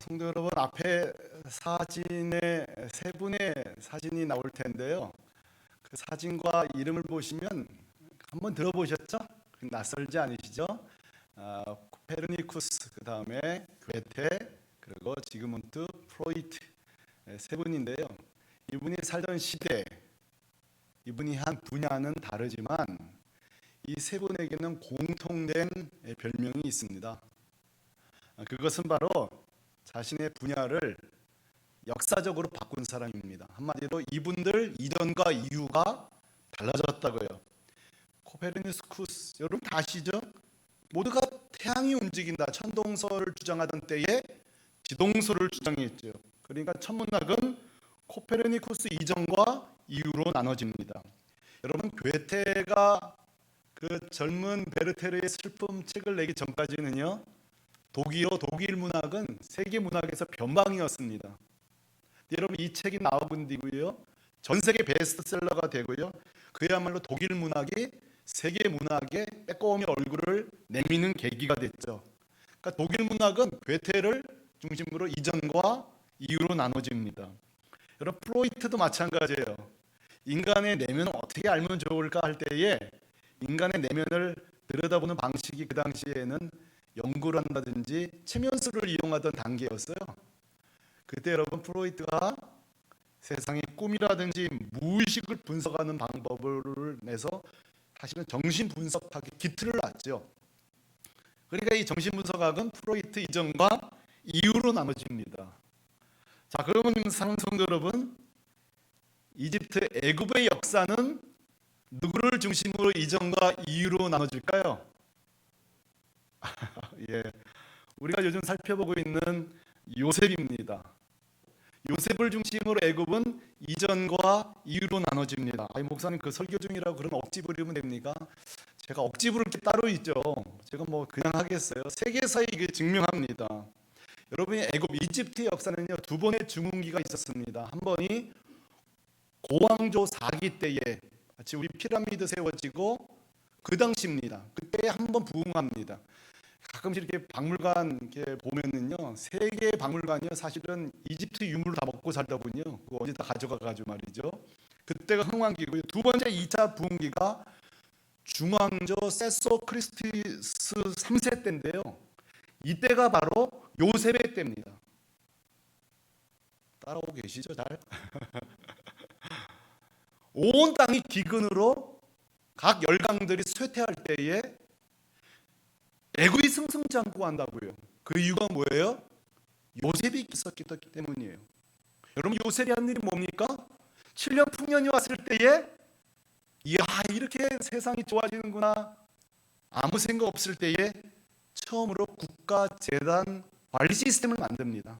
성도 여러분, 앞에 사진에 세 분의 사진이 나올 텐데요. 그 사진과 이름을 보시면 한번 들어보셨죠? 낯설지 않으시죠? 코페르니쿠스, 그 다음에 괴테, 그리고 지그문트 프로이트, 세 분인데요. 이분이 살던 시대, 이분이 한 분야는 다르지만 이 세 분에게는 공통된 별명이 있습니다. 그것은 바로 자신의 분야를 역사적으로 바꾼 사람입니다. 한마디로 이분들 이전과 이후가 달라졌다고요. 코페르니쿠스, 여러분 다 아시죠? 모두가 태양이 움직인다, 천동설을 주장하던 때에 지동설을 주장했죠. 그러니까 천문학은 코페르니쿠스 이전과 이후로 나눠집니다. 여러분, 괴테가 그 젊은 베르테르의 슬픔 책을 내기 전까지는요, 독일 문학은 세계 문학에서 변방이었습니다. 여러분, 이 책이 나온 뒤고요, 전 세계 베스트셀러가 되고요, 그야말로 독일 문학이 세계 문학의 빼꼼히 얼굴을 내미는 계기가 됐죠. 그러니까 독일 문학은 괴테를 중심으로 이전과 이후로 나눠집니다. 여러분, 프로이트도 마찬가지예요. 인간의 내면을 어떻게 알면 좋을까 할 때에 인간의 내면을 들여다보는 방식이 그 당시에는 연구를 한다든지 체면술을 이용하던 단계였어요. 그때 여러분, 프로이트가 세상의 꿈이라든지 무의식을 분석하는 방법을 내서 사실은 정신분석학의 기틀을 놨죠. 그러니까 이 정신분석학은 프로이트 이전과 이후로 나눠집니다. 자, 그러면 성도 여러분, 이집트 애굽의 역사는 누구를 중심으로 이전과 이후로 나눠질까요? 예, 우리가 요즘 살펴보고 있는 요셉입니다. 요셉을 중심으로 애굽은 이전과 이후로 나눠집니다. 아니, 목사님 그 설교 중이라고 그런 억지 부리면 됩니까? 제가 억지 부를 게 따로 있죠. 제가 뭐 그냥 하겠어요. 세계사에 이게 증명합니다. 여러분이 애굽 이집트의 역사는요, 두 번의 중흥기가 있었습니다. 한 번이 고왕조 4기 때에 마치 우리 피라미드 세워지고 그 당시입니다. 그때 한 번 부흥합니다. 가끔씩 이렇게 박물관 이렇게 보면은요, 세계 박물관이요, 사실은 이집트 유물을 다 먹고 살다 보니요, 그거 언제 다 가져가가지고 말이죠. 그때가 흥왕기고요. 두 번째 2차 부흥기가 중왕조 세소 크리스티스 3세 때인데요. 이때가 바로 요셉의 때입니다. 따라오고 계시죠, 잘? 온 땅이 기근으로 각 열강들이 쇠퇴할 때에 애굽이 승승장구한다고요. 그 이유가 뭐예요? 요셉이 있었기 때문이에요. 여러분, 요셉이 한 일이 뭡니까? 7년 풍년이 왔을 때에 이야, 이렇게 세상이 좋아지는구나, 아무 생각 없을 때에 처음으로 국가재단 관리 시스템을 만듭니다.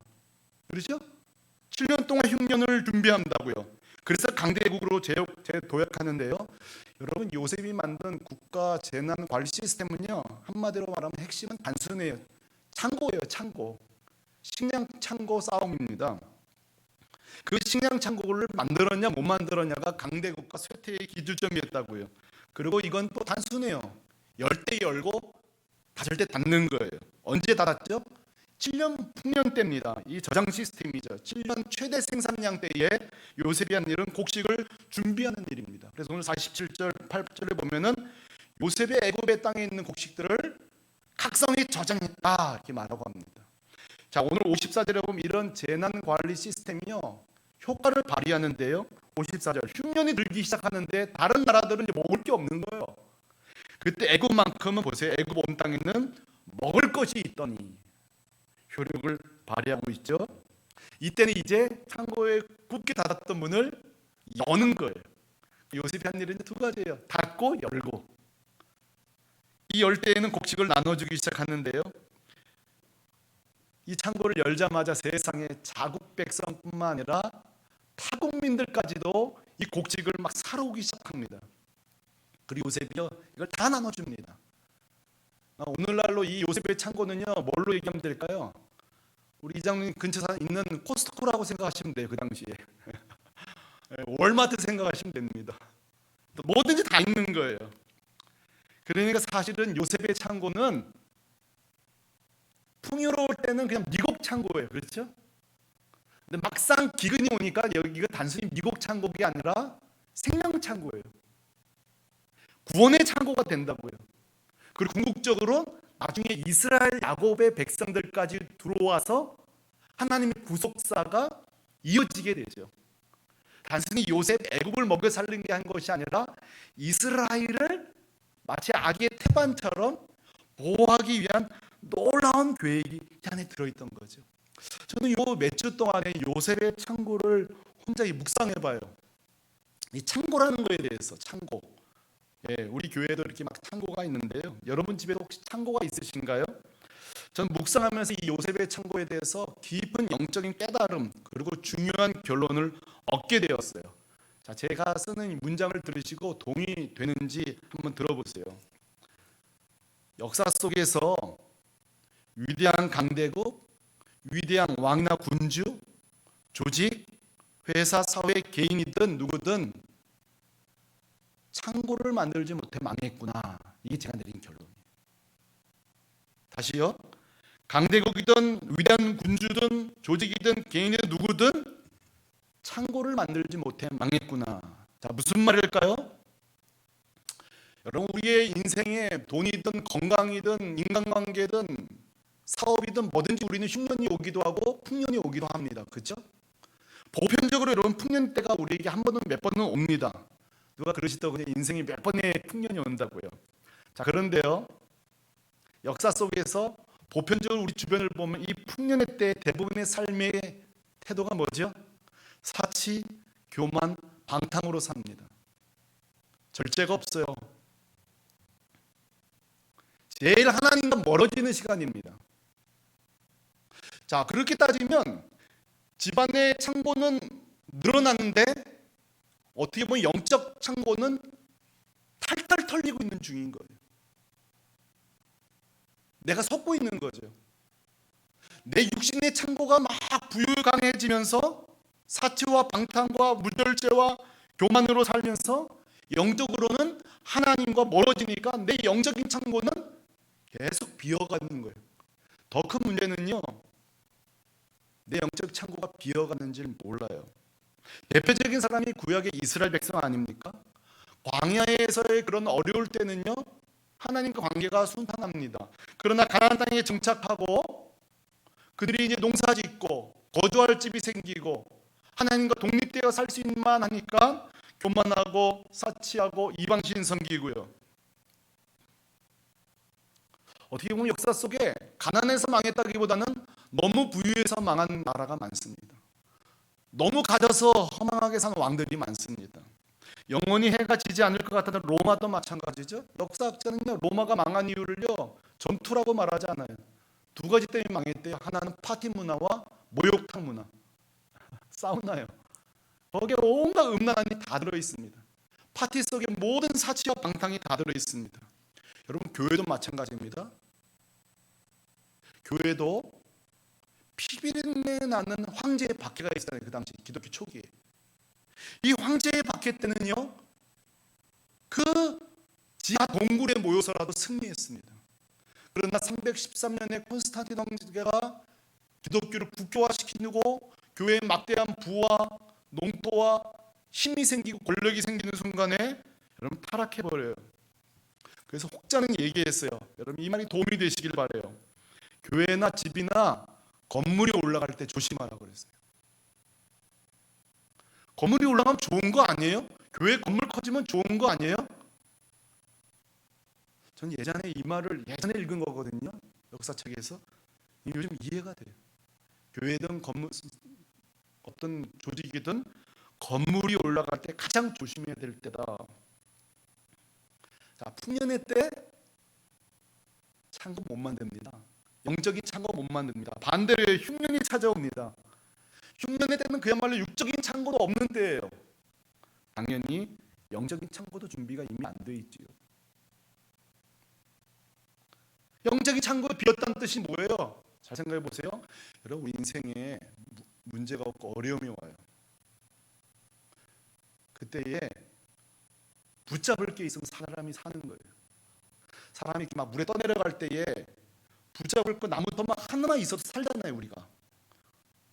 그렇죠? 7년 동안 흉년을 준비한다고요. 그래서 강대국으로 재도약하는데요. 여러분, 요셉이 만든 국가재난 관리 시스템은요, 한마디로 말하면 핵심은 단순해요. 창고예요, 창고. 식량 창고 싸움입니다. 그 식량 창고를 만들었냐 못 만들었냐가 강대국과 쇠퇴의 기준점이었다고요. 그리고 이건 또 단순해요. 열 때 열고 닫을 때 닫는 거예요. 언제 닫았죠? 7년 풍년 때입니다. 이 저장 시스템이죠. 7년 최대 생산량 때에 요셉이 한 일은 곡식을 준비하는 일입니다. 그래서 오늘 47절, 8절에 보면은 요셉의 애굽의 땅에 있는 곡식들을 각성히 저장했다, 이렇게 말하고 합니다. 자, 오늘 54절에 보면 이런 재난 관리 시스템이요, 효과를 발휘하는데요. 54절, 흉년이 들기 시작하는데 다른 나라들은 이제 먹을 게 없는 거예요. 그때 애굽만큼은 보세요. 애굽 온 땅에는 먹을 것이 있더니 효력을 발휘하고 있죠. 이때는 이제 창고에 굳게 닫았던 문을 여는 거예요. 요셉이 한 일은 두 가지예요. 닫고 열고. 이 열 때에는 곡식을 나눠주기 시작하는데요. 이 창고를 열자마자 세상에 자국 백성뿐만 아니라 타국민들까지도 이 곡식을 막 사러 오기 시작합니다. 그리고 요셉이요, 이걸 다 나눠줍니다. 오늘날로 이 요셉의 창고는요, 뭘로 얘기하면 될까요? 우리 이장님 근처에 있는 코스트코라고 생각하시면 돼요. 그 당시에 월마트 생각하시면 됩니다. 뭐든지 다 있는 거예요. 그러니까 사실은 요셉의 창고는 풍요로울 때는 그냥 미국 창고예요. 그렇죠? 근데 막상 기근이 오니까 여기가 단순히 미국 창고가 아니라 생명 창고예요. 구원의 창고가 된다고요. 그리고 궁극적으로 나중에 이스라엘 야곱의 백성들까지 들어와서 하나님의 구속사가 이어지게 되죠. 단순히 요셉 애굽을 먹여 살린 게 한 것이 아니라 이스라엘을 마치 아기의 태반처럼 보호하기 위한 놀라운 계획이 안에 들어있던 거죠. 저는 요 몇 주 동안에 요셉의 창고를 혼자 묵상해봐요. 이 창고라는 거에 대해서 창고. 예, 우리 교회도 이렇게 막 창고가 있는데요. 여러분 집에도 혹시 창고가 있으신가요? 전 묵상하면서 이 요셉의 창고에 대해서 깊은 영적인 깨달음 그리고 중요한 결론을 얻게 되었어요. 자, 제가 쓰는 이 문장을 들으시고 동의되는지 한번 들어보세요. 역사 속에서 위대한 강대국, 위대한 왕이나 군주, 조직, 회사, 사회, 개인이든 누구든 창고를 만들지 못해 망했구나. 이게 제가 내린 결론이에요. 다시요. 강대국이든 위대한 군주든 조직이든 개인이든 누구든 창고를 만들지 못해 망했구나. 자, 무슨 말일까요? 여러분, 우리의 인생에 돈이든 건강이든 인간관계든 사업이든 뭐든지 우리는 흉년이 오기도 하고 풍년이 오기도 합니다. 그렇죠? 보편적으로 여러분 풍년 때가 우리에게 한 번은 몇 번은 옵니다. 누가 그러시더군요. 인생이 몇 번의 풍년이 온다고요. 자, 그런데요. 역사 속에서 보편적으로 우리 주변을 보면 이 풍년의 때 대부분의 삶의 태도가 뭐죠? 사치, 교만, 방탕으로 삽니다. 절제가 없어요. 제일 하나님과 멀어지는 시간입니다. 자, 그렇게 따지면 집안의 창고는 늘어났는데 어떻게 보면 영적 창고는 탈탈 털리고 있는 중인 거예요. 내가 속고 있는 거죠. 내 육신의 창고가 막 부유강해지면서 사치와 방탕과 무절제와 교만으로 살면서 영적으로는 하나님과 멀어지니까 내 영적인 창고는 계속 비어가는 거예요. 더 큰 문제는요, 내 영적 창고가 비어가는지를 몰라요. 대표적인 사람이 구약의 이스라엘 백성 아닙니까? 광야에서의 그런 어려울 때는요, 하나님과 관계가 순탄합니다. 그러나 가나안 땅에 정착하고 그들이 이제 농사짓고 거주할 집이 생기고 하나님과 독립되어 살 수 있는 만 하니까 교만하고 사치하고 이방신 섬기고요. 어떻게 보면 역사 속에 가난해서 망했다기보다는 너무 부유해서 망한 나라가 많습니다. 너무 가져서 허망하게 산 왕들이 많습니다. 영원히 해가 지지 않을 것 같다는 로마도 마찬가지죠. 역사학자는요, 로마가 망한 이유를요, 전투라고 말하지 않아요. 두 가지 때문에 망했대요. 하나는 파티 문화와 목욕탕 문화. 사우나요. 거기에 온갖 음란함이 다 들어 있습니다. 파티 속에 모든 사치와 방탕이 다 들어 있습니다. 여러분, 교회도 마찬가지입니다. 교회도 피비린내 나는 황제의 박해가 있었어요. 그 당시 기독교 초기에. 이 황제의 박해 때는요, 그 지하 동굴에 모여서라도 승리했습니다. 그러나 313년에 콘스탄틴 황제가 기독교를 국교화시키고 교회에 막대한 부와 농토와 힘이 생기고 권력이 생기는 순간에 여러분 타락해버려요. 그래서 혹자는 얘기했어요. 여러분, 이 말이 도움이 되시길 바라요. 교회나 집이나 건물이 올라갈 때 조심하라고 그랬어요. 건물이 올라가면 좋은 거 아니에요? 교회 건물 커지면 좋은 거 아니에요? 전 예전에 이 말을 예전에 읽은 거거든요. 역사책에서. 요즘 이해가 돼요. 교회든 건물, 어떤 조직이든 건물이 올라갈 때 가장 조심해야 될 때다. 자, 풍년의 때 창고 못 만듭니다. 영적인 창고 못 만듭니다. 반대로 흉년이 찾아옵니다. 흉년의 때는 그야말로 육적인 창고도 없는 때예요. 당연히 영적인 창고도 준비가 이미 안 돼 있지요. 영적인 창고가 비었다는 뜻이 뭐예요? 잘 생각해 보세요. 여러분, 우리 인생에 문제가 없고 어려움이 와요. 그때에 붙잡을 게 있으면 사람이 사는 거예요. 사람이 막 물에 떠내려갈 때에 붙잡을 거 나무토막 하나만 있어도 살잖아요 우리가.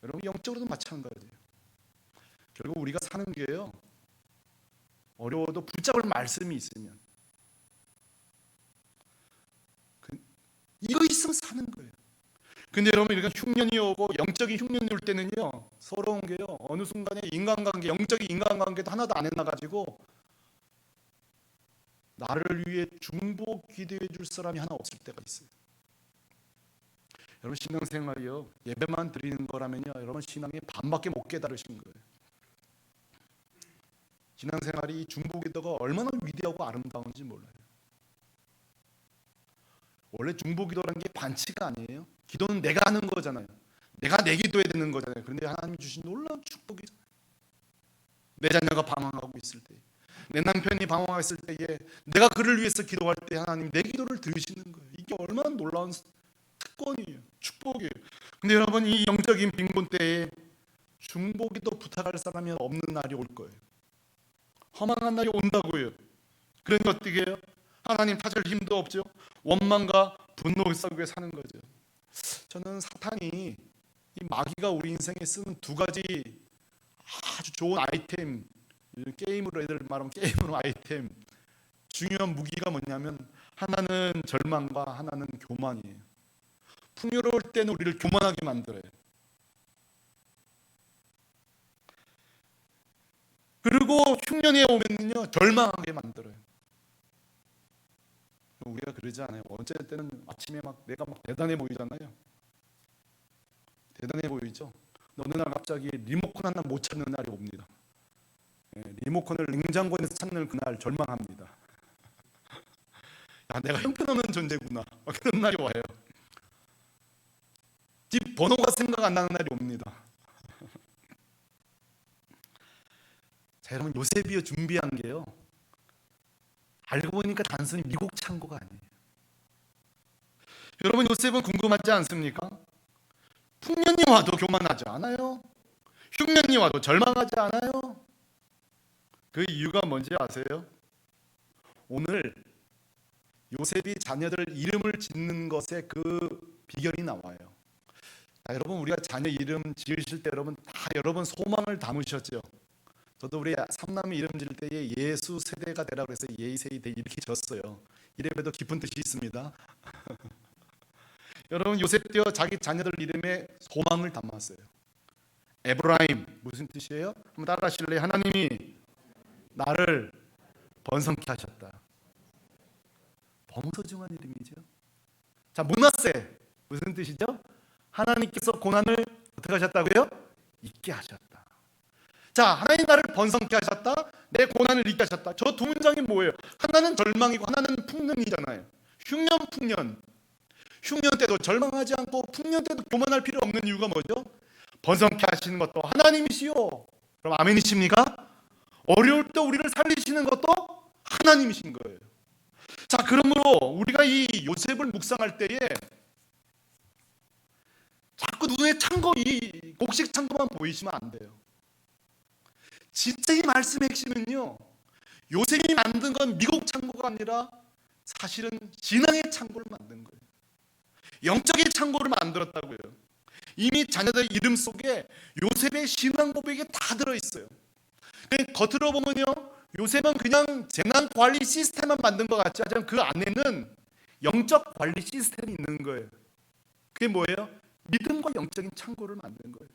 여러분 영적으로도 마찬가지예요. 결국 우리가 사는 게요, 어려워도 붙잡을 말씀이 있으면, 이거 있으면 사는 거예요. 근데 여러분, 이렇게 흉년이 오고 영적인 흉년이 올 때는요, 서러운 게요, 어느 순간에 인간관계, 영적인 인간관계도 하나도 안 해놔가지고 나를 위해 중보 기도해 줄 사람이 하나 없을 때가 있어요. 여러분 신앙생활이요, 예배만 드리는 거라면요, 여러분 신앙의 반밖에 못 깨달으신 거예요. 신앙생활이 중보 기도가 얼마나 위대하고 아름다운지 몰라요. 원래 중보 기도라는 게 반치가 아니에요. 기도는 내가 하는 거잖아요. 내가 내 기도해야 되는 거잖아요. 그런데 하나님이 주신 놀라운 축복이잖아요. 내 자녀가 방황하고 있을 때, 내 남편이 방황했을 때에 내가 그를 위해서 기도할 때 하나님 내 기도를 들으시는 거예요. 이게 얼마나 놀라운 특권이에요. 축복이에요. 근데 여러분, 이 영적인 빈곤 때에 중보기도 부탁할 사람이 없는 날이 올 거예요. 허망한 날이 온다고요. 그러니 어떻게 해요? 하나님 찾을 힘도 없죠. 원망과 분노 속에 사는 거죠. 저는 사탄이, 이 마귀가 우리 인생에 쓰는 두 가지 아주 좋은 아이템, 게임으로 애들 말하면 게임으로 아이템, 중요한 무기가 뭐냐면 하나는 절망과 하나는 교만이에요. 풍요로울 때는 우리를 교만하게 만들어요. 그리고 흉년에 오면요 절망하게 만들어요. 우리가 그러지 않아요. 어쩔 때는 아침에 막 내가 막 대단해 보이잖아요. 대단해 보이죠. 어느 날 갑자기 리모컨 하나 못 찾는 날이 옵니다. 리모컨을 냉장고에서 찾는 그날 절망합니다. 야, 내가 형편없는 존재구나. 그런 날이 와요. 집 번호가 생각 안 나는 날이 옵니다. 자, 여러분 요셉이요 준비한 게요, 알고 보니까 단순히 미국 창고가 아니에요. 여러분 요셉은 궁금하지 않습니까? 풍년이 와도 교만하지 않아요. 흉년이 와도 절망하지 않아요. 그 이유가 뭔지 아세요? 오늘 요셉이 자녀들 이름을 짓는 것에 그 비결이 나와요. 자, 여러분 우리가 자녀 이름 지으실 때 여러분 다 여러분 소망을 담으셨죠. 저도 우리 삼남이 이름 지을 때에 예수 세대가 되라 그래서 예세대 이렇게 졌어요. 이름에도 깊은 뜻이 있습니다. 여러분 요셉도 자기 자녀들 이름에 소망을 담았어요. 에브라임 무슨 뜻이에요? 한번 따라 하실래요? 하나님이 나를 번성케 하셨다. 너무 소중한 이름이죠. 자, 므낫세 무슨 뜻이죠? 하나님께서 고난을 어떻게 하셨다고요? 잊게 하셨다. 자, 하나님 나를 번성케 하셨다. 내 고난을 잊게 하셨다. 저 두 문장이 뭐예요? 하나는 절망이고 하나는 풍년이잖아요. 흉년, 풍년. 흉년 때도 절망하지 않고 풍년 때도 교만할 필요 없는 이유가 뭐죠? 번성케 하시는 것도 하나님이시요. 그럼 아멘이십니까? 어려울 때 우리를 살리시는 것도 하나님이신 거예요. 자, 그러므로 우리가 이 요셉을 묵상할 때에 자꾸 눈에 창고, 이 곡식 창고만 보이시면 안 돼요. 진짜 이 말씀의 핵심은요, 요셉이 만든 건 미국 창고가 아니라 사실은 신앙의 창고를 만든 거예요. 영적인 창고를 만들었다고요. 이미 자녀들 이름 속에 요셉의 신앙 고백이 다 들어있어요. 겉으로 보면요, 요셉은 그냥 재난 관리 시스템만 만든 것 같지 않지만 그 안에는 영적 관리 시스템이 있는 거예요. 그게 뭐예요? 믿음과 영적인 창고를 만든 거예요.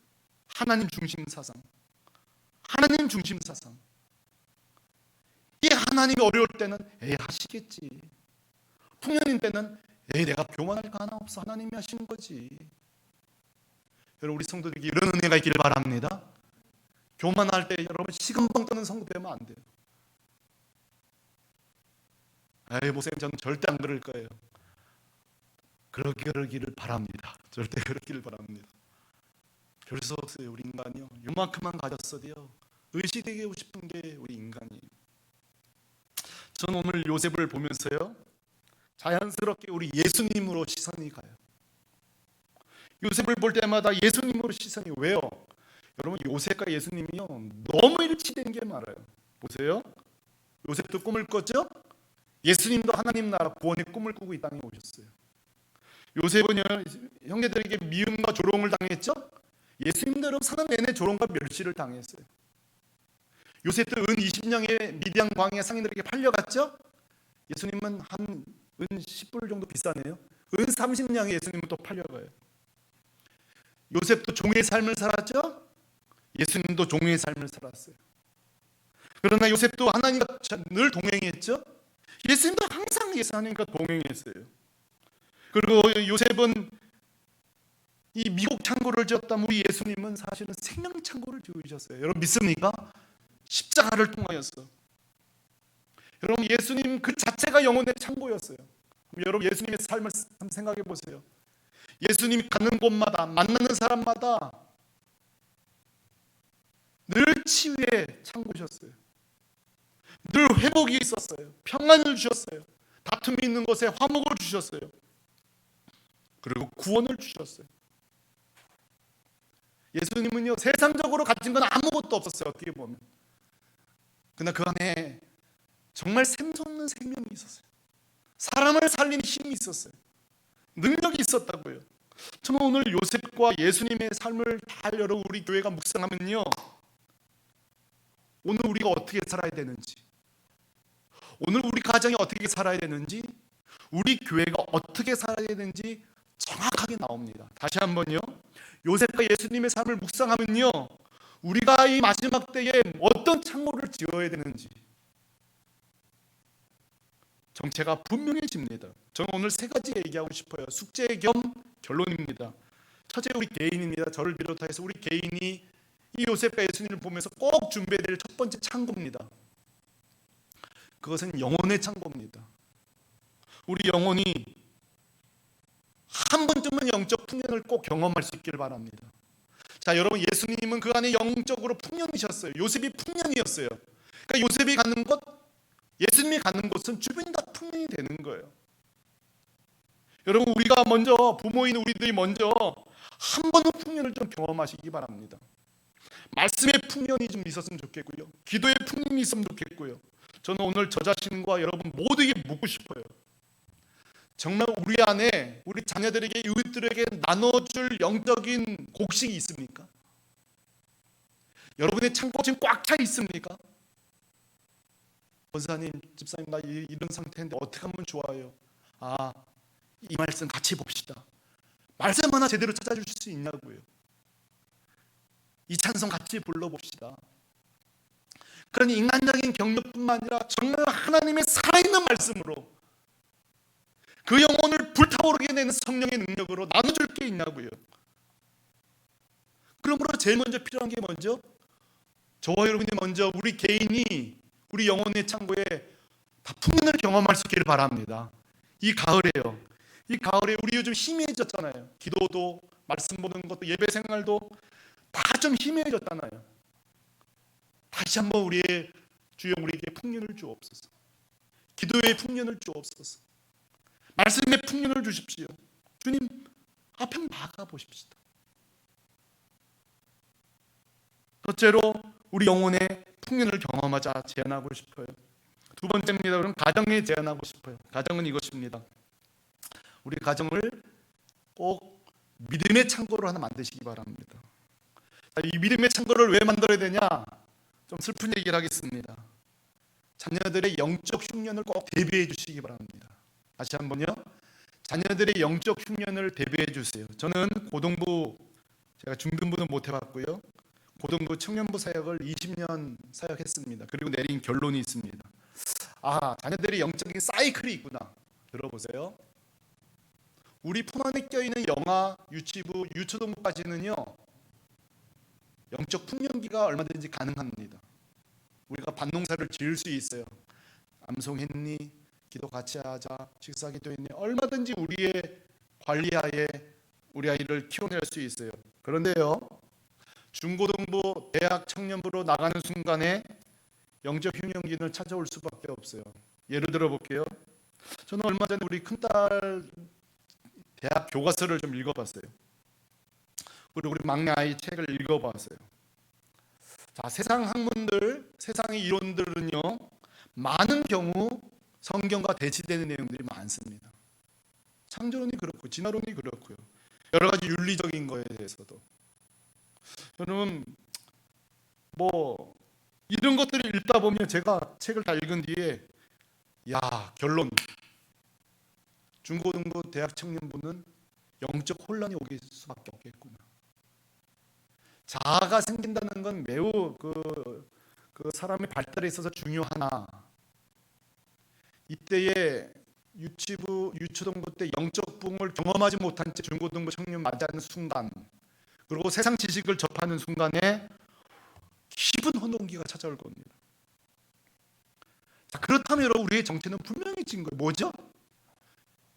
하나님 중심 사상. 하나님 중심 사상. 이 하나님이 어려울 때는 에이 하시겠지. 풍년인 때는 에이 내가 교만할 거 하나 없어. 하나님이 하시는 거지. 여러분 우리 성도들에게 이런 은혜가 있기를 바랍니다. 교만할 때 여러분 시금방 떠는 성도 되면 안 돼요. 에이 목사님 저는 절대 안 그럴 거예요. 그러기를 바랍니다. 절대 그러기를 바랍니다. 별 수 없어요. 우리 인간이요. 요만큼만 가졌어도요. 의식되고 싶은 게 우리 인간이에요. 저는 오늘 요셉을 보면서요. 자연스럽게 우리 예수님으로 시선이 가요. 요셉을 볼 때마다 예수님으로 시선이 왜요? 여러분 요셉과 예수님이요. 너무 일치된 게 많아요. 보세요. 요셉도 꿈을 꿨죠? 예수님도 하나님 나라 구원의 꿈을 꾸고 이 땅에 오셨어요. 요셉은 형제들에게 미움과 조롱을 당했죠. 예수님대로 사는 내내 조롱과 멸시를 당했어요. 요셉도 은 20냥에 미디안 광야 상인들에게 팔려갔죠. 예수님은 한 은 10불 정도 비싸네요. 은 30냥에 예수님은 또 팔려가요. 요셉도 종의 삶을 살았죠. 예수님도 종의 삶을 살았어요. 그러나 요셉도 하나님과 늘 동행했죠. 예수님도 항상 하나님과 동행했어요. 그리고 요셉은 이 미국 창고를 지었다면 우리 예수님은 사실은 생명 창고를 지으셨어요. 여러분 믿습니까? 십자가를 통하였어. 여러분 예수님 그 자체가 영혼의 창고였어요. 여러분 예수님의 삶을 한번 생각해 보세요. 예수님이 가는 곳마다 만나는 사람마다 늘 치유의 창고셨어요. 늘 회복이 있었어요. 평안을 주셨어요. 다툼이 있는 곳에 화목을 주셨어요. 그리고 구원을 주셨어요. 예수님은요 세상적으로 가진 건 아무것도 없었어요. 어떻게 보면. 그러나 그 안에 정말 샘솟는 생명이 있었어요. 사람을 살리는 힘이 있었어요. 능력이 있었다고요. 저는 오늘 요셉과 예수님의 삶을 잘 여러분 우리 교회가 묵상하면요, 오늘 우리가 어떻게 살아야 되는지, 오늘 우리 가정이 어떻게 살아야 되는지, 우리 교회가 어떻게 살아야 되는지 정확하게 나옵니다. 다시 한번요, 요셉과 예수님의 삶을 묵상하면요, 우리가 이 마지막 때에 어떤 창고를 지어야 되는지 정체가 분명해집니다. 저는 오늘 세 가지 얘기하고 싶어요. 숙제 겸 결론입니다. 첫째, 우리 개인입니다. 저를 비롯해서 우리 개인이 이 요셉과 예수님을 보면서 꼭 준비해야 될 첫 번째 창고입니다. 그것은 영혼의 창고입니다. 우리 영혼이 한 번쯤은 영적 풍년을 꼭 경험할 수 있기를 바랍니다. 자, 여러분 예수님은 그 안에 영적으로 풍년이셨어요. 요셉이 풍년이었어요. 그러니까 요셉이 가는 곳, 예수님이 가는 곳은 주변이 다 풍년이 되는 거예요. 여러분 우리가 먼저, 부모인 우리들이 먼저 한 번은 풍년을 좀 경험하시기 바랍니다. 말씀의 풍년이 좀 있었으면 좋겠고요. 기도의 풍년이 있으면 좋겠고요. 저는 오늘 저 자신과 여러분 모두에게 묻고 싶어요. 정말 우리 안에 우리 자녀들에게, 이웃들에게 나눠줄 영적인 곡식이 있습니까? 여러분의 창고 지금 꽉 차 있습니까? 권사님, 집사님, 나 이런 상태인데 어떻게 하면 좋아요? 이 말씀 같이 봅시다. 말씀 하나 제대로 찾아주실 수 있냐고요. 이 찬송 같이 불러봅시다. 그런 인간적인 경력뿐만 아니라 정말 하나님의 살아있는 말씀으로 그 영혼을 불타오르게 되는 성령의 능력으로 나눠줄 게 있냐고요. 그러므로 제일 먼저 필요한 게 먼저 저와 여러분이 먼저 우리 개인이 우리 영혼의 창고에 다 풍년을 경험할 수 있기를 바랍니다. 이 가을에요. 이 가을에 우리 요즘 희미해졌잖아요. 기도도, 말씀 보는 것도, 예배 생활도 다 좀 희미해졌잖아요. 다시 한번 우리의 주여 우리에게 풍년을 주옵소서. 기도의 풍년을 주옵소서. 말씀의 풍년을 주십시오. 주님 앞에 나가 보십시다. 첫째로 우리 영혼의 풍년을 경험하자 제안하고 싶어요. 두 번째입니다. 그럼 가정에 제안하고 싶어요. 가정은 이것입니다. 우리 가정을 꼭 믿음의 창고로 하나 만드시기 바랍니다. 이 믿음의 창고를 왜 만들어야 되냐? 좀 슬픈 얘기를 하겠습니다. 자녀들의 영적 흉년을 꼭 대비해 주시기 바랍니다. 다시 한번요. 자녀들의 영적 흉년을 대비해 주세요. 저는 고등부, 제가 중등부는 못 해봤고요. 고등부 청년부 사역을 20년 사역했습니다. 그리고 내린 결론이 있습니다. 자녀들의 영적인 사이클이 있구나. 들어보세요. 우리 품 안에 껴있는 영아, 유치부, 유초등부까지는요, 영적 풍년기가 얼마든지 가능합니다. 우리가 반농사를 지을 수 있어요. 암송했니? 기도 같이 하자. 식사 기도했니? 얼마든지 우리의 관리하에 우리 아이를 키워낼 수 있어요. 그런데요, 중고등부, 대학 청년부로 나가는 순간에 영적 흉년기는 찾아올 수밖에 없어요. 예를 들어 볼게요. 저는 얼마 전에 우리 큰딸 대학 교과서를 좀 읽어봤어요. 그리고 우리 막내 아이 책을 읽어봤어요. 자, 세상 학문들, 세상의 이론들은요, 많은 경우 성경과 대치되는 내용들이 많습니다. 참 창조론이 그렇고 진화론이 그렇고요. 여러 가지 윤리적인 거에 대해서도. 여러분 뭐 이런 것들을 읽다 보면 제가 책을 다 읽은 뒤에 야 결론 중고등부 대학 청년부는 영적 혼란이 오게 수밖에 없겠구나. 자아가 생긴다는 건 매우 그 사람의 발달에 있어서 중요하나 이때에 유치부, 유초등부 때 영적 부흥을 경험하지 못한 채 중고등부 청년 맞이하는 순간 그리고 세상 지식을 접하는 순간에 깊은 혼돈기가 찾아올 겁니다. 자, 그렇다면 여러분 우리의 정체는 분명해진 거예요. 뭐죠?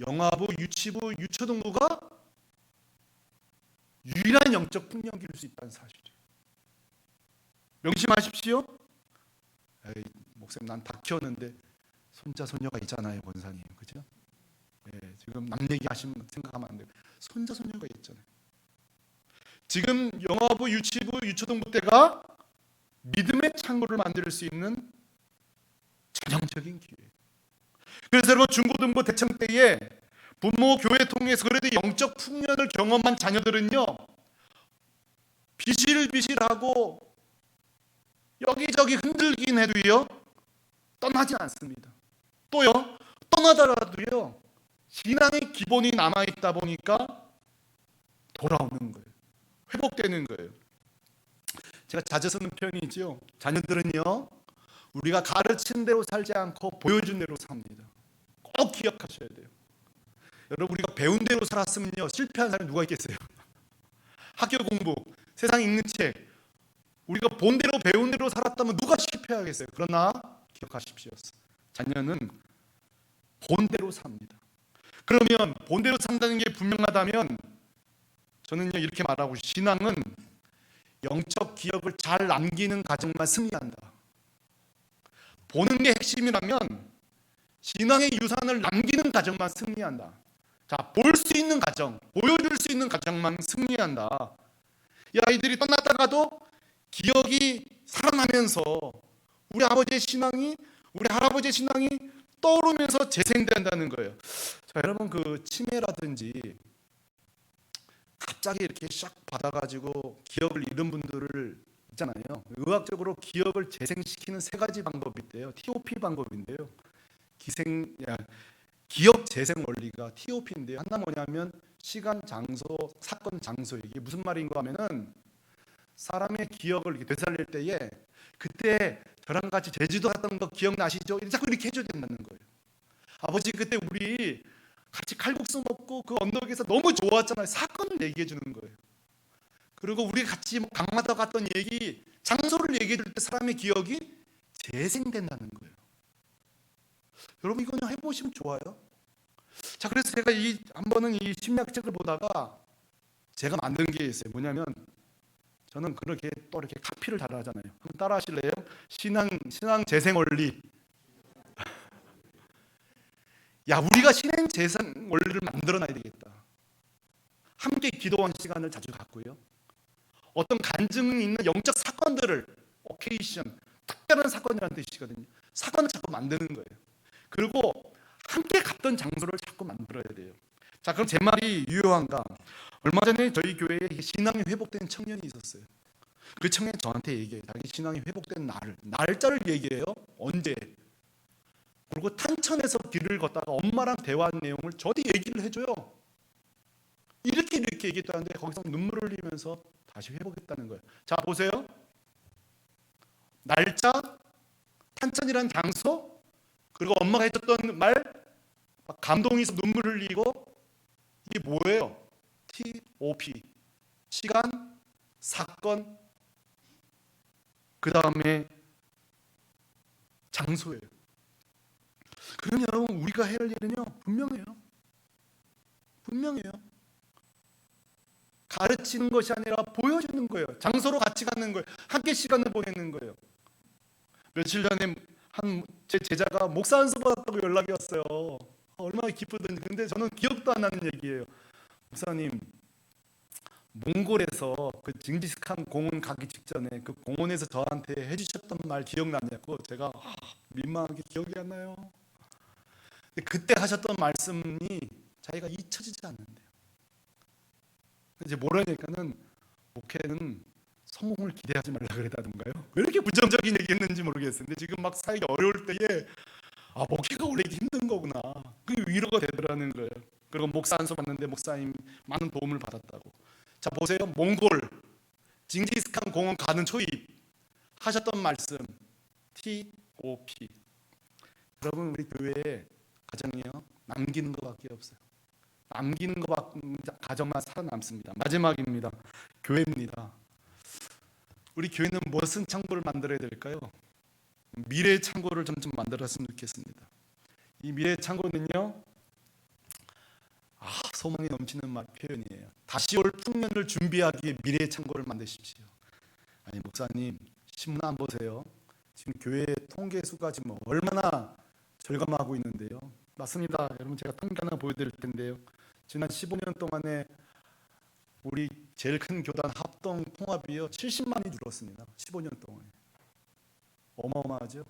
영아부, 유치부, 유초등부가 유일한 영적 풍년기일 수 있다는 사실이에요. 명심하십시오. 에이, 목사님 난 다 키웠는데 손자 손녀가 있잖아요, 권사님, 그죠? 네, 지금 남 얘기하시면 생각하면 안 돼요. 손자 손녀가 있잖아요. 지금 영아부, 유치부, 유초등부 때가 믿음의 창고를 만들 수 있는 전형적인 기회. 그래서 여러분 중고등부 대청 때에 부모 교회 통해서 그래도 영적 풍년을 경험한 자녀들은요 비실비실하고 여기저기 흔들긴 해도요 떠나지 않습니다. 또요 떠나더라도요 신앙의 기본이 남아있다 보니까 돌아오는 거예요. 회복되는 거예요. 제가 자주 쓰는 표현이죠. 자녀들은요 우리가 가르친 대로 살지 않고 보여준 대로 삽니다. 꼭 기억하셔야 돼요. 여러분 우리가 배운 대로 살았으면요 실패한 사람이 누가 있겠어요? 학교 공부, 세상 읽는 책 우리가 본 대로 배운 대로 살았다면 누가 실패하겠어요? 그러나 기억하십시오. 자녀는 본대로 삽니다. 그러면 본대로 산다는 게 분명하다면 저는요 이렇게 말하고 신앙은 영적 기억을 잘 남기는 과정만 승리한다. 보는 게 핵심이라면 신앙의 유산을 남기는 과정만 승리한다. 자, 볼 수 있는 과정, 보여줄 수 있는 과정만 승리한다. 이 아이들이 떠났다가도 기억이 살아나면서 우리 아버지의 신앙이 우리 할아버지의 신앙이 떠오르면서 재생된다는 거예요. 자, 여러분 그 치매라든지 갑자기 이렇게 샥 받아가지고 기억을 잃은 분들을 있잖아요. 의학적으로 기억을 재생시키는 세 가지 방법이 있대요. TOP 방법인데요. 기억 재생 원리가 TOP인데요. 하나 뭐냐면 시간, 장소, 사건, 장소. 이게 무슨 말인가 하면은 사람의 기억을 이렇게 되살릴 때에 그때 저랑 같이 제주도 갔던 거 기억나시죠? 자꾸 이렇게 해줘야 된다는 거예요. 아버지 그때 우리 같이 칼국수 먹고 그 언덕에서 너무 좋았잖아요. 사건을 얘기해 주는 거예요. 그리고 우리 같이 강마다 갔던 얘기, 장소를 얘기해 줄 때 사람의 기억이 재생된다는 거예요. 여러분 이거 그냥 해보시면 좋아요. 자, 그래서 제가 한 번은 이 심리학책을 보다가 제가 만든 게 있어요. 뭐냐면 저는 그렇게 또 이렇게 카피를 잘 하잖아요. 한번 따라 하실래요? 신앙 재생 원리. 야, 우리가 신앙 재생 원리를 만들어 놔야 되겠다. 함께 기도하는 시간을 자주 갖고요. 어떤 간증이 있는 영적 사건들을 오케이션, 특별한 사건이라는 뜻이거든요. 사건을 자꾸 만드는 거예요. 그리고 함께 갔던 장소를 자꾸 만들어야 돼요. 자, 그럼 제 말이 유효한가? 얼마 전에 저희 교회에 신앙이 회복된 청년이 있었어요. 그 청년이 저한테 얘기해요. 자기 신앙이 회복된 날짜를 얘기해요. 언제? 그리고 탄천에서 길을 걷다가 엄마랑 대화한 내용을 저한테 얘기를 해줘요. 이렇게 얘기했다는데 거기서 눈물을 흘리면서 다시 회복했다는 거예요. 자, 보세요. 날짜, 탄천이라는 장소, 그리고 엄마가 해줬던 말, 감동해서 눈물 흘리고, 이게 뭐예요? TOP. 시간, 사건, 그 다음에 장소예요. 그러면 여러분 우리가 해야 할 일은요 분명해요. 가르치는 것이 아니라 보여주는 거예요. 장소로 같이 가는 거예요. 함께 시간을 보내는 거예요. 며칠 전에 한 제 제자가 목사 안수 받았다고 연락이 왔어요. 얼마나 기쁘던지. 근데 저는 기억도 안 나는 얘기예요. 목사님, 몽골에서 그 징기스칸 공원 가기 직전에 그 공원에서 저한테 해주셨던 말 기억나냐고. 제가 민망하게 기억이 안 나요. 그때 하셨던 말씀이 자기가 잊혀지지 않는데요. 이제 뭐라니까는 목회는 성공을 기대하지 말라 그랬다던가요. 왜 이렇게 부정적인 얘기했는지 모르겠어요. 근데 지금 막 사회가 어려울 때에 목회가 원래 힘든 거구나. 그게 위로가 되더라는 거예요. 그리고 목사 안수 받는데 목사님 많은 도움을 받았다고. 자 보세요. 몽골 징기스칸 공원 가는 초입 하셨던 말씀 TOP. 여러분 우리 교회에 가정이요 남기는 것밖에 없어요. 남기는 것밖에 가정만 살아남습니다. 마지막입니다. 교회입니다. 우리 교회는 무슨 창고를 만들어야 될까요? 미래의 창고를 좀 만들었으면 좋겠습니다. 이 미래의 창고는요, 소망이 넘치는 말 표현이에요. 다시 올 풍년을 준비하기 위해 미래의 창고를 만드십시오. 아니 목사님 신문 안 보세요? 지금 교회 통계 수가 지금 얼마나 절감하고 있는데요. 맞습니다. 여러분 제가 통계 하나 보여드릴 텐데요. 지난 15년 동안에 우리 제일 큰 교단 합동 통합이요 70만이 줄었습니다. 15년 동안에. 어마어마하죠.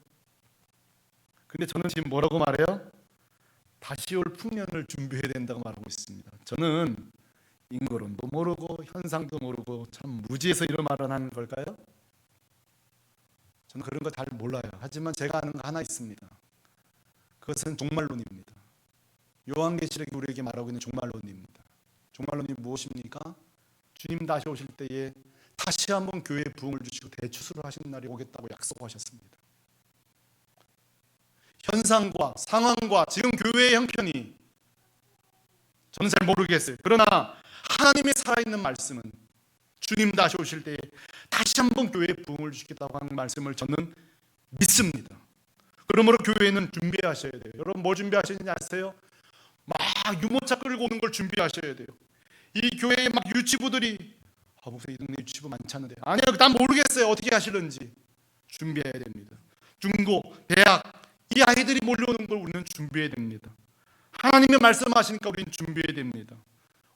근데 저는 지금 뭐라고 말해요? 다시 올 풍년을 준비해야 된다고 말하고 있습니다. 저는 인거론도 모르고 현상도 모르고 참 무지해서 이런 말을 하는 걸까요? 저는 그런 거 잘 몰라요. 하지만 제가 아는 거 하나 있습니다. 그것은 종말론입니다. 요한계시록이 우리에게 말하고 있는 종말론입니다. 종말론이 무엇입니까? 주님 다시 오실 때에 다시 한번 교회에 부흥을 주시고 대추수를 하시는 날이 오겠다고 약속하셨습니다. 현상과 상황과 지금 교회의 형편이 저는 잘 모르겠어요. 그러나 하나님의 살아있는 말씀은 주님 다시 오실 때에 다시 한번 교회에 부흥을 주시겠다고 하는 말씀을 저는 믿습니다. 그러므로 교회는 준비하셔야 돼요. 여러분 뭐 준비하셔야 되는지 아세요? 막 유모차 끌고 오는 걸 준비하셔야 돼요. 이 교회에 막 유치부들이 목사 이 동네 유치부 많지 않은데 아니요 난 모르겠어요. 어떻게 하시는지 준비해야 됩니다. 중고, 대학 이 아이들이 몰려오는 걸 우리는 준비해야 됩니다. 하나님의 말씀하시니까 우리는 준비해야 됩니다.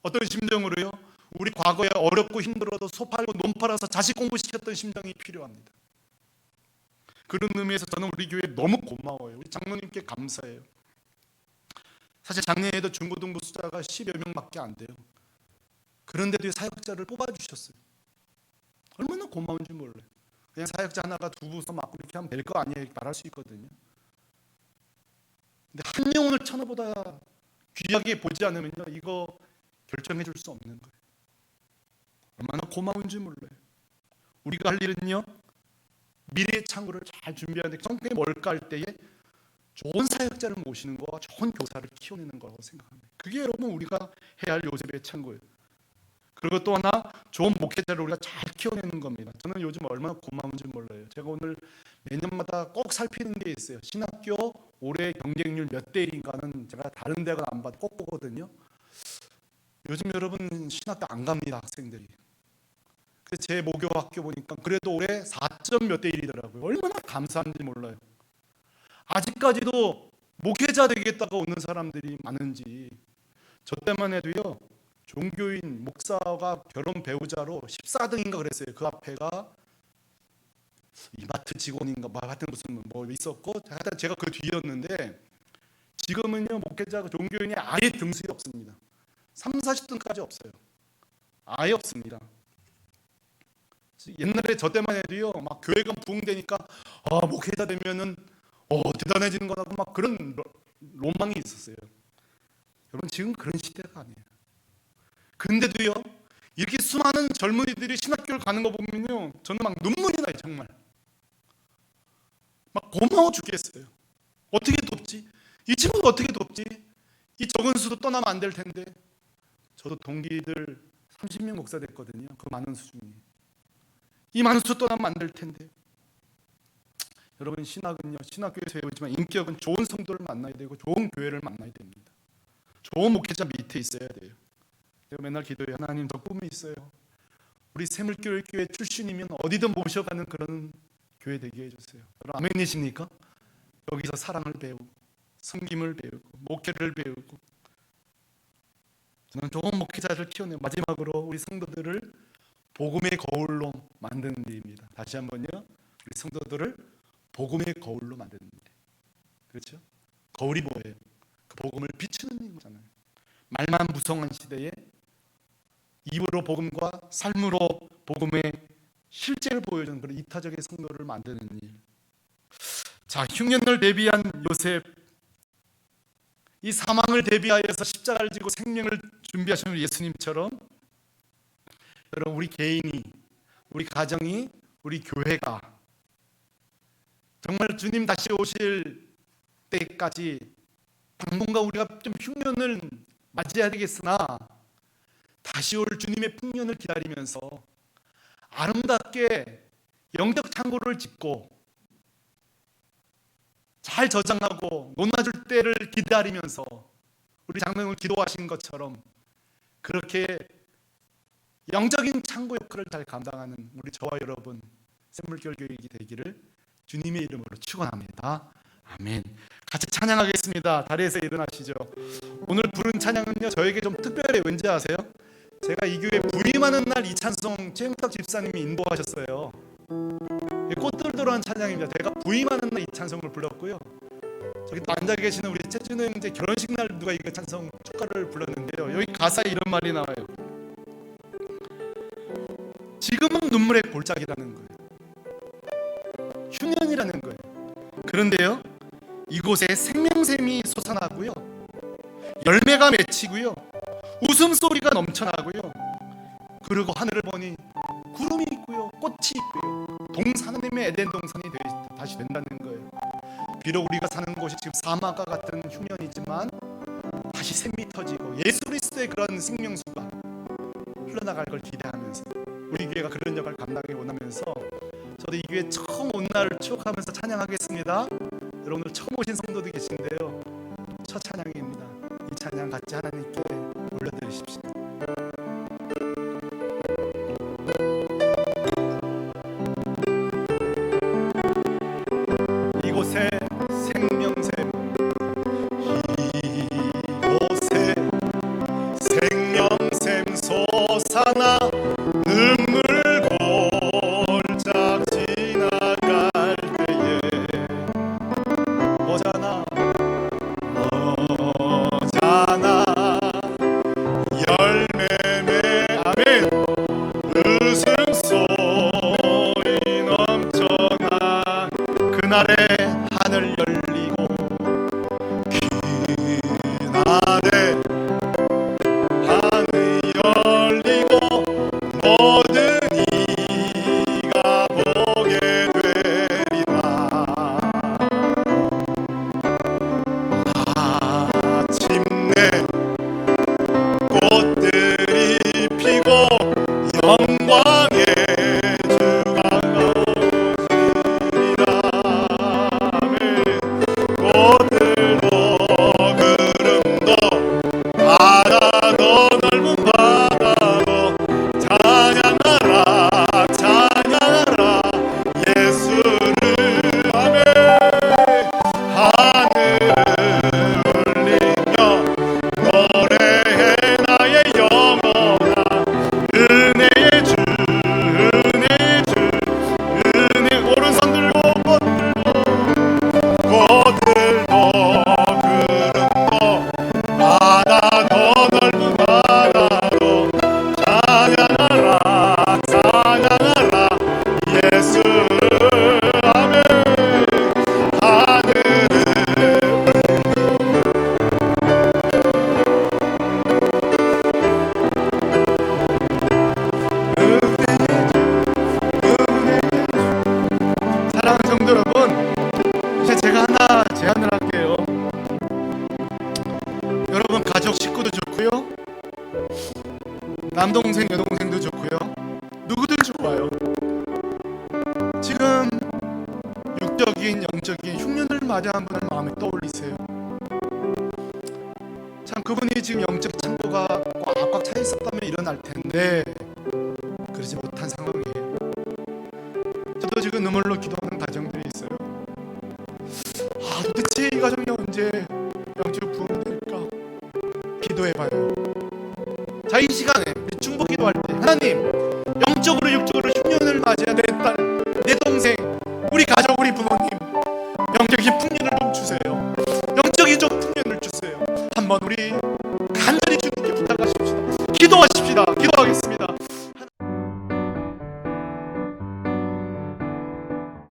어떤 심정으로요? 우리 과거에 어렵고 힘들어도 소 팔고 논 팔아서 자식 공부시켰던 심정이 필요합니다. 그런 의미에서 저는 우리 교회 너무 고마워요. 우리 장로님께 감사해요. 사실 작년에도 중고등부 숫자가 10여 명밖에 안 돼요. 그런데도 사역자를 뽑아주셨어요. 얼마나 고마운지 몰라요. 그냥 사역자 하나가 두 부서 맡고 이렇게 하면 될 거 아니에요 이렇게 말할 수 있거든요. 근데 한 영혼을 천하보다 귀하게 보지 않으면요 이거 결정해 줄 수 없는 거예요. 얼마나 고마운지 몰라요. 우리가 할 일은요 미래의 창고를 잘 준비하는데 그게 뭘까 할 때에 좋은 사역자를 모시는 거와 좋은 교사를 키워내는 거라고 생각합니다. 그게 여러분 우리가 해야 할 요셉의 창고예요. 그리고 또 하나 좋은 목회자를 우리가 잘 키워내는 겁니다. 저는 요즘 얼마나 고마운지 몰라요. 제가 오늘 매년마다 꼭 살피는 게 있어요. 신학교 올해 경쟁률 몇 대 1인가는 제가 다른 데가 안 봐도 꼭 보거든요. 요즘 여러분 신학교 안 갑니다 학생들이. 그래서 제 모교 학교 보니까 그래도 올해 4점 몇 대 1이더라고요. 얼마나 감사한지 몰라요. 아직까지도 목회자 되겠다고 오는 사람들이 많은지 저 때만 해도요 종교인 목사가 결혼 배우자로 14등인가 그랬어요. 그 앞에가 이마트 직원인가 하여튼 무슨 뭐 있었고 하여튼 제가 그 뒤였는데 지금은요 목회자가 종교인이 아예 등수가 없습니다. 3, 40등까지 없어요. 아예 없습니다. 옛날에 저 때만 해도요 막 교회가 부흥되니까 목회자 되면은 대단해지는 거라고 막 그런 로망이 있었어요. 여러분 지금 그런 시대가 아니에요. 근데도요 이렇게 수많은 젊은이들이 신학교를 가는 거 보면요 저는 막 눈물이 나요. 정말 막 고마워 죽겠어요. 어떻게 돕지? 이 친구를 어떻게 돕지? 이 적은 수도 떠나면 안 될 텐데. 저도 동기들 30명 목사 됐거든요. 그 많은 수 중에 이 많은 수 떠나면 안 될 텐데. 여러분 신학은요 신학교에서 배우지만 인격은 좋은 성도를 만나야 되고 좋은 교회를 만나야 됩니다. 좋은 목회자 밑에 있어야 돼요. 제가 맨날 기도해요. 하나님 저 꿈이 있어요. 우리 새물교회 출신이면 어디든 모셔가는 그런 교회 되게 해주세요. 여러분 아멘이십니까? 여기서 사랑을 배우고 섬김을 배우고 목회를 배우고 저는 좋은 목회자를 키워내고 마지막으로 우리 성도들을 복음의 거울로 만드는 일입니다. 다시 한번요. 우리 성도들을 복음의 거울로 만드는 일. 그렇죠? 거울이 뭐예요? 그 복음을 비추는 거잖아요. 말만 무성한 시대에 입으로 복음과 삶으로 복음의 실제를 보여주는 그런 이타적인 성도를 만드는 일. 자, 흉년을 대비한 요셉, 이 사망을 대비하여서 십자가를 지고 생명을 준비하시는 예수님처럼 여러분, 우리 개인이, 우리 가정이, 우리 교회가 정말 주님 다시 오실 때까지 당분간 우리가 좀 흉년을 맞이해야 되겠으나 다시 올 주님의 풍년을 기다리면서 아름답게 영적 창고를 짓고 잘 저장하고 논아줄 때를 기다리면서 우리 장로님을 기도하신 것처럼 그렇게 영적인 창고 역할을 잘 감당하는 우리 저와 여러분 샘물교회 교육이 되기를 주님의 이름으로 축원합니다. 아멘. 같이 찬양하겠습니다. 다리에서 일어나시죠. 오늘 부른 찬양은요, 저에게 좀 특별해요. 왠지 아세요? 제가 이 교회 부임하는 날 이 찬송 최영탁 집사님이 인도하셨어요. 꽃들도라는 찬양입니다. 제가 부임하는 날 이 찬송을 불렀고요. 저기 또 앉아 계시는 우리 최준호 형제 결혼식 날 누가 이 찬송 축가를 불렀는데요. 여기 가사에 이런 말이 나와요. 지금은 눈물의 골짜기라는 거예요. 흉년이라는 거예요. 그런데요, 이곳에 생명샘이 솟아나고요, 열매가 맺히고요, 웃음소리가 넘쳐나고요, 그리고 하늘을 보니 구름이 있고요, 꽃이 있고요, 하나님의 에덴 동산이 다시 된다는 거예요. 비록 우리가 사는 곳이 지금 사막과 같은 흉년이지만 다시 샘이 터지고 예수 그리스도의 그런 생명수가 흘러나갈 걸 기대하면서 우리 교회가 그런 역할을 감당해 원하면서 저도 이 교회 처음 온 날을 추억하면서 찬양하겠습니다. 여러분들 처음 오신 성도도 계신데요, 첫 찬양입니다. 이 찬양 같이 하나님께 올려드리십시오. 이곳에 생명샘, 이곳에 생명샘 솟아나 눈물 골짝 지나갈 때에 오잖아 열매매 아멘 웃음소리 넘쳐나 그날에 하늘 열리고 그날에 하늘 열리고 모든 이가 보게 되리라. 마침내 꽃들이 피고 영광의 주가 오시리라. 꽃들도 구름도 바다도 넓은 바다도 찬양하라 찬양하라 예수를. 아멘. 하늘을 울리며 노래해 나의 영혼아 은혜의 주 은혜의 주 은혜. 오른손 들고 꽃들도 구름도 바다도 넓은 바다도 찬양하라 찬양하라 예수를. 아멘. 하늘을 사랑하는 성도 여러분, 이제 제가 하나 제안을 할게요. 여러분 가족 식구도 좋고요, 남동생 여동생도 좋고요, 누구든 좋아요. 지금 육적인 영적인 흉년을 맞이한 분을 마음에 떠올리세요. 참 그분이 지금 영적 창고가 꽉꽉 차 있었다면 일어날 텐데 그러지 못한 상황이에요. 저도 지금 눈물로 기도하는 가정들이 있어요. 도대체 이 가정이 언제 영적 부흥이 될까? 기도해봐요. 자, 이 시간에 우리 중보 기도할 때 하나님, 영적으로 육적으로 흉년을 맞이한 내 딸, 내 동생, 우리 가족, 우리 부모님 영적인 풍년을 좀 주세요. 영적인 좀 풍년을 주세요. 한번 우리 간절히 합시다. 기도하겠습니다.